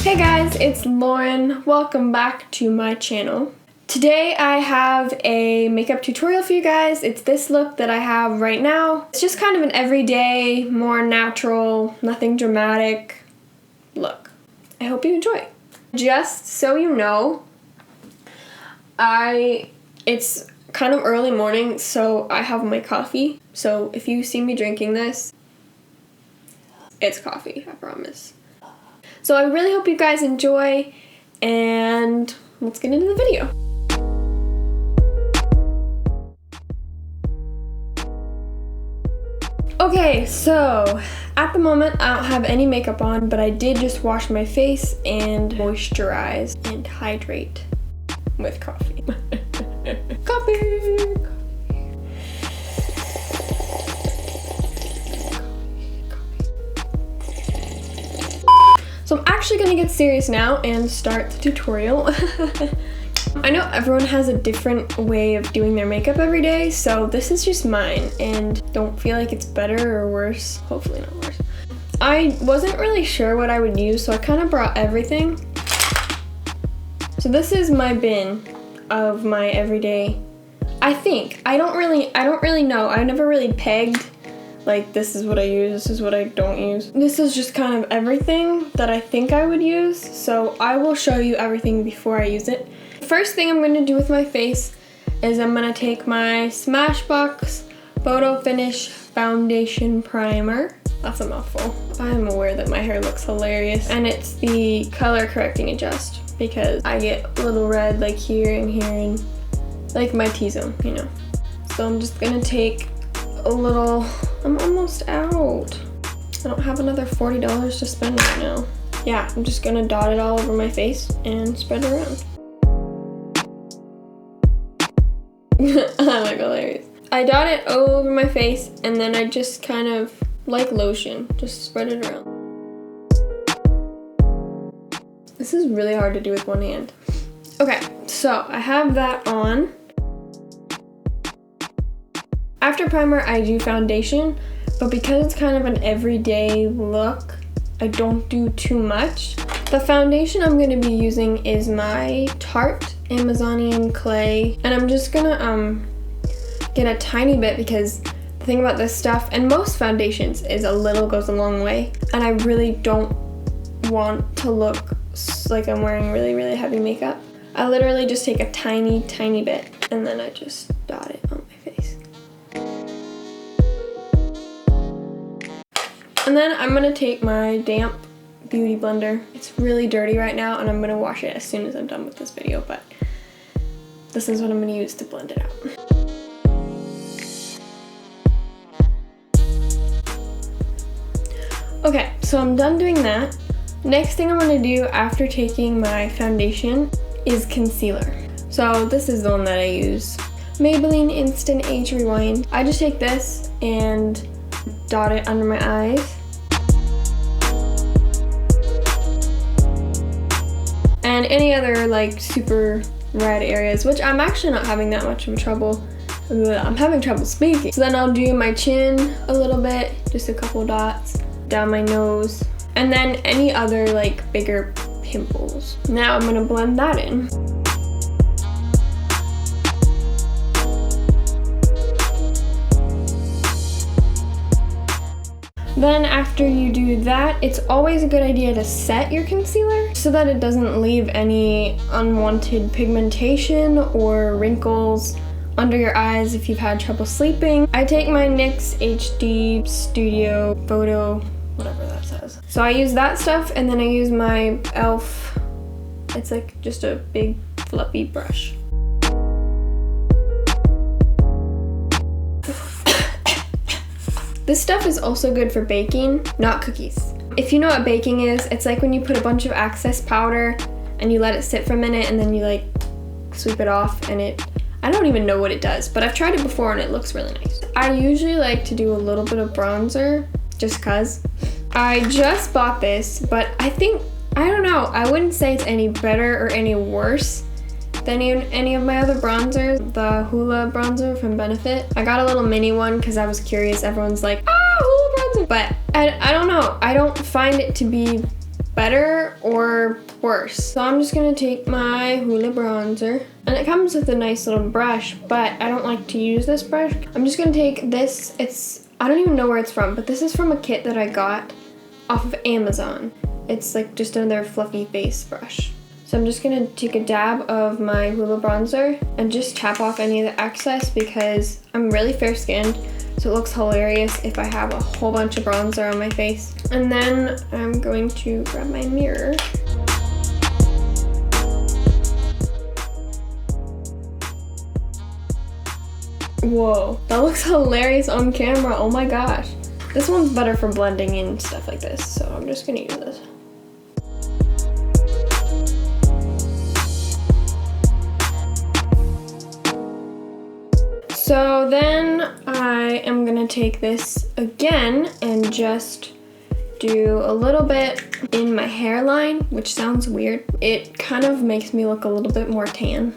Hey guys, it's Lauren. Welcome back to my channel. Today I have a makeup tutorial for you guys. It's this look that I have right now. It's just kind of an everyday, more natural, nothing dramatic look. I hope you enjoy. Just so you know, it's kind of early morning, so I have my coffee. So if you see me drinking this, it's coffee, I promise. So I really hope you guys enjoy, and let's get into the video. Okay, so at the moment I don't have any makeup on, but I did just wash my face and moisturize and hydrate with coffee. Coffee! So I'm actually gonna get serious now and start the tutorial. I know everyone has a different way of doing their makeup every day, so this is just mine, and don't feel like it's better or worse. Hopefully not worse. I wasn't really sure what I would use, so I kind of brought everything. So this is my bin of my everyday, I think. I don't really know. I never really pegged, like, this is what I use, this is what I don't use. This is just kind of everything that I think I would use, so I will show you everything before I use it. First thing I'm going to do with my face is I'm going to take my Smashbox Photo Finish Foundation Primer. That's a mouthful. I'm aware that my hair looks hilarious, and it's the color correcting adjust because I get a little red like here and like my T-zone, you know. So I'm just going to take a little, I'm almost out. I don't have another $40 to spend right now. Yeah, I'm just gonna dot it all over my face and spread it around. I look hilarious. I dot it all over my face and then I just kind of, like lotion, just spread it around. This is really hard to do with one hand. Okay, so I have that on. After primer, I do foundation, but because it's kind of an everyday look, I don't do too much. The foundation I'm going to be using is my Tarte Amazonian Clay, and I'm just going to get a tiny bit because the thing about this stuff, and most foundations, is a little goes a long way, and I really don't want to look like I'm wearing really, really heavy makeup. I literally just take a tiny, tiny bit, and then I just dot it on my face. And then I'm gonna take my damp beauty blender. It's really dirty right now and I'm gonna wash it as soon as I'm done with this video, but this is what I'm gonna use to blend it out. Okay, so I'm done doing that. Next thing I'm gonna do after taking my foundation is concealer. So this is the one that I use. Maybelline Instant Age Rewind. I just take this and dot it under my eyes. And any other like super red areas, which I'm actually not having that much of trouble. I'm having trouble speaking. So then I'll do my chin a little bit, just a couple dots, down my nose, and then any other like bigger pimples. Now I'm gonna blend that in. Then after you do that, it's always a good idea to set your concealer so that it doesn't leave any unwanted pigmentation or wrinkles under your eyes if you've had trouble sleeping. I take my NYX HD Studio Photo, whatever that says. So I use that stuff, and then I use my e.l.f. It's like just a big fluffy brush. This stuff is also good for baking, not cookies. If you know what baking is, it's like when you put a bunch of excess powder and you let it sit for a minute and then you like sweep it off, and I don't even know what it does, but I've tried it before and it looks really nice. I usually like to do a little bit of bronzer just cause. I just bought this, but I don't know, I wouldn't say it's any better or any worse than any of my other bronzers. The Hoola bronzer from Benefit. I got a little mini one because I was curious. Everyone's like, ah, Hoola bronzer. But I don't know. I don't find it to be better or worse. So I'm just gonna take my Hoola bronzer, and it comes with a nice little brush, but I don't like to use this brush. I'm just gonna take this, I don't even know where it's from, but this is from a kit that I got off of Amazon. It's like just another fluffy face brush. So I'm just gonna take a dab of my Hoola bronzer and just tap off any of the excess because I'm really fair skinned. So it looks hilarious if I have a whole bunch of bronzer on my face. And then I'm going to grab my mirror. Whoa, that looks hilarious on camera, oh my gosh. This one's better for blending in stuff like this, so I'm just gonna use this. So then I am gonna take this again and just do a little bit in my hairline, which sounds weird. It kind of makes me look a little bit more tan.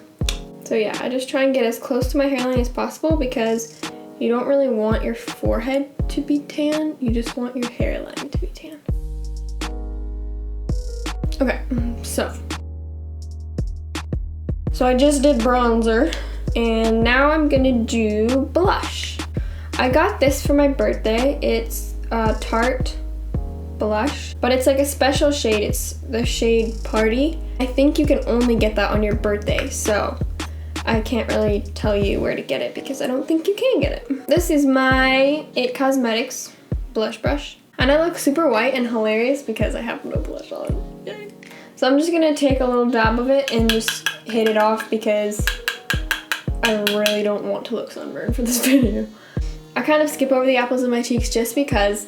So yeah, I just try and get as close to my hairline as possible because you don't really want your forehead to be tan, you just want your hairline to be tan. Okay, so I just did bronzer. And now I'm gonna do blush. I got this for my birthday. It's a Tarte blush, but it's like a special shade. It's the shade Party. I think you can only get that on your birthday, so I can't really tell you where to get it because I don't think you can get it. This is my IT Cosmetics blush brush. And I look super white and hilarious because I have no blush on. Yay. So I'm just gonna take a little dab of it and just hit it off because I really don't want to look sunburned for this video. I kind of skip over the apples of my cheeks just because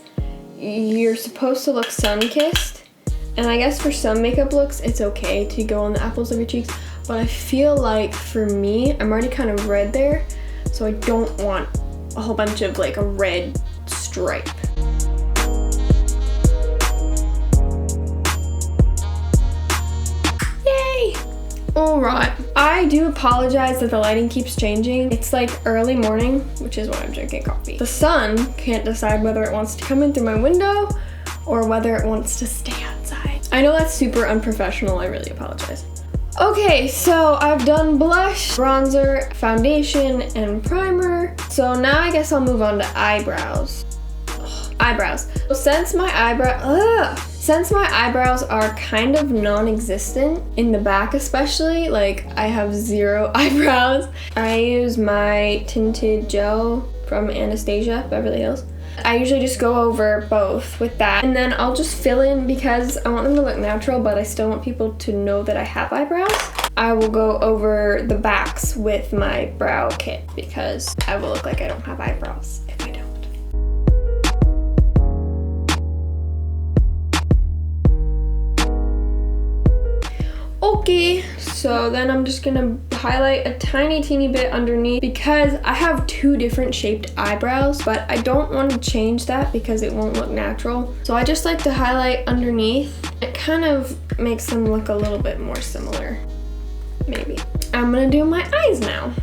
you're supposed to look sun-kissed. And I guess for some makeup looks, it's okay to go on the apples of your cheeks. But I feel like for me, I'm already kind of red there. So I don't want a whole bunch of like a red stripe. Yay! Alright, I do apologize that the lighting keeps changing. It's like early morning, which is why I'm drinking coffee. The sun can't decide whether it wants to come in through my window or whether it wants to stay outside. I know that's super unprofessional, I really apologize. Okay, so I've done blush, bronzer, foundation, and primer. So now I guess I'll move on to eyebrows. Eyebrows. So since my eyebrows are kind of non-existent, in the back especially, like I have zero eyebrows, I use my tinted gel from Anastasia, Beverly Hills. I usually just go over both with that, and then I'll just fill in because I want them to look natural, but I still want people to know that I have eyebrows. I will go over the backs with my brow kit because I will look like I don't have eyebrows if I don't. Okay, so then I'm just gonna highlight a tiny teeny bit underneath because I have two different shaped eyebrows, but I don't want to change that because it won't look natural. So I just like to highlight underneath. It kind of makes them look a little bit more similar, maybe. I'm gonna do my eyes now.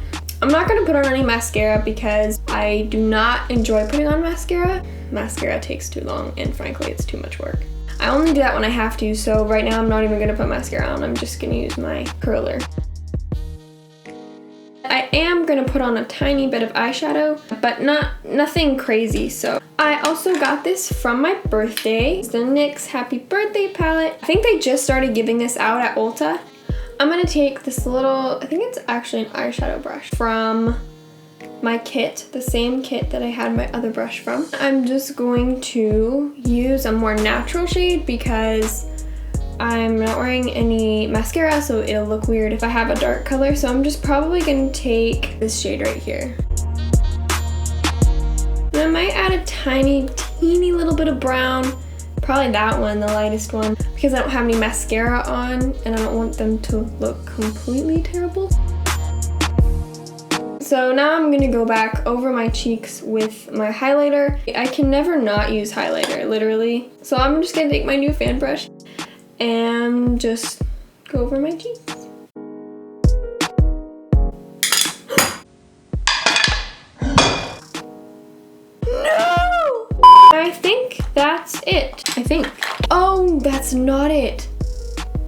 I'm not gonna put on any mascara because I do not enjoy putting on mascara. Mascara takes too long and frankly it's too much work. I only do that when I have to, so right now I'm not even gonna put mascara on. I'm just gonna use my curler. I am gonna put on a tiny bit of eyeshadow, but nothing crazy, so. I also got this from my birthday. It's the NYX Happy Birthday palette. I think they just started giving this out at Ulta. I'm gonna take this little, I think it's actually an eyeshadow brush from my kit, the same kit that I had my other brush from. I'm just going to use a more natural shade because I'm not wearing any mascara, so it'll look weird if I have a dark color. So I'm just probably gonna take this shade right here. And I might add a teeny little bit of brown, probably that one, the lightest one, because I don't have any mascara on and I don't want them to look completely terrible. So now I'm gonna go back over my cheeks with my highlighter. I can never not use highlighter, literally. So I'm just gonna take my new fan brush and just go over my cheeks. No! I think that's it. Oh, that's that's not it.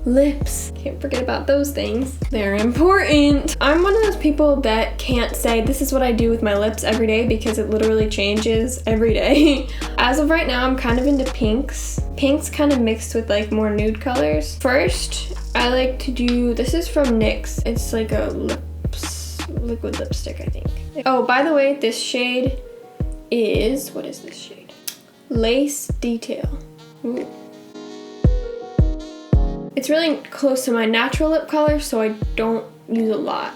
Lips. Can't forget about those things. They're important. I'm one of those people that can't say this is what I do with my lips every day because it literally changes every day. As of right now, I'm kind of into pinks. Pinks kind of mixed with like more nude colors. First, I like to do, this is from NYX. It's like a liquid lipstick, I think. Oh, by the way, this shade is, what is this shade? Lace Detail. Ooh. It's really close to my natural lip color, so I don't use a lot.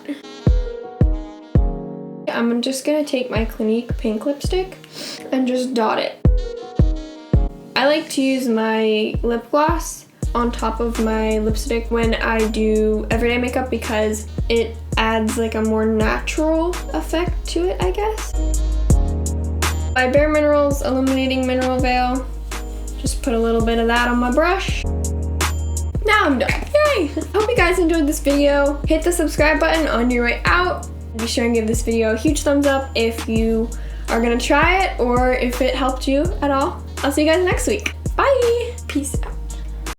I'm just gonna take my Clinique pink lipstick and just dot it. I like to use my lip gloss on top of my lipstick when I do everyday makeup because it adds like a more natural effect to it, I guess. My Bare Minerals Illuminating Mineral Veil. Just put a little bit of that on my brush. Now I'm done. Yay! Hope you guys enjoyed this video. Hit the subscribe button on your way out. Be sure and give this video a huge thumbs up if you are gonna try it or if it helped you at all. I'll see you guys next week. Bye! Peace out.